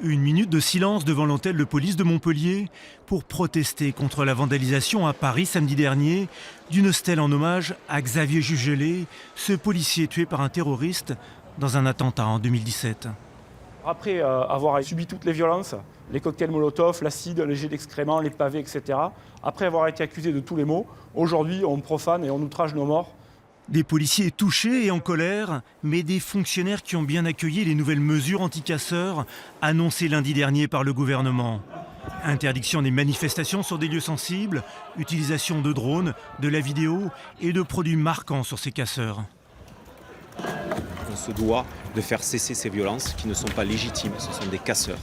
Une minute de silence devant l'hôtel de police de Montpellier pour protester contre la vandalisation à Paris samedi dernier d'une stèle en hommage à Xavier Jugelé, ce policier tué par un terroriste dans un attentat en 2017. Après avoir subi toutes les violences, les cocktails Molotov, l'acide, les jets d'excréments, les pavés, etc., après avoir été accusé de tous les maux, aujourd'hui on profane et on outrage nos morts. Des policiers touchés et en colère, mais des fonctionnaires qui ont bien accueilli les nouvelles mesures anti-casseurs annoncées lundi dernier par le gouvernement. Interdiction des manifestations sur des lieux sensibles, utilisation de drones, de la vidéo et de produits marquants sur ces casseurs. On se doit de faire cesser ces violences qui ne sont pas légitimes, ce sont des casseurs.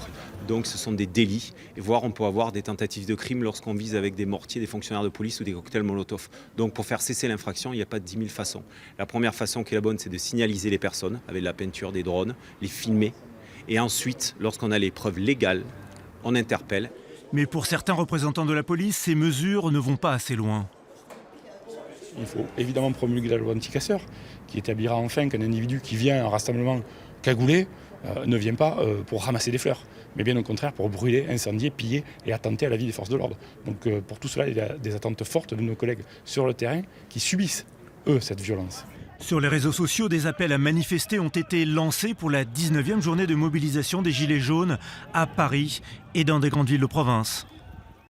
Donc ce sont des délits, et voire on peut avoir des tentatives de crime lorsqu'on vise avec des mortiers, des fonctionnaires de police ou des cocktails Molotov. Donc pour faire cesser l'infraction, il n'y a pas de 10 000 façons. La première façon qui est la bonne, c'est de signaliser les personnes avec de la peinture, des drones, les filmer. Et ensuite, lorsqu'on a les preuves légales, on interpelle. Mais pour certains représentants de la police, ces mesures ne vont pas assez loin. Il faut évidemment promulguer la loi anti-casseurs qui établira enfin qu'un individu qui vient à un rassemblement cagoulé ne vient pas pour ramasser des fleurs, mais bien au contraire pour brûler, incendier, piller et attenter à la vie des forces de l'ordre. Donc pour tout cela, il y a des attentes fortes de nos collègues sur le terrain qui subissent, eux, cette violence. Sur les réseaux sociaux, des appels à manifester ont été lancés pour la 19e journée de mobilisation des Gilets jaunes à Paris et dans des grandes villes de province.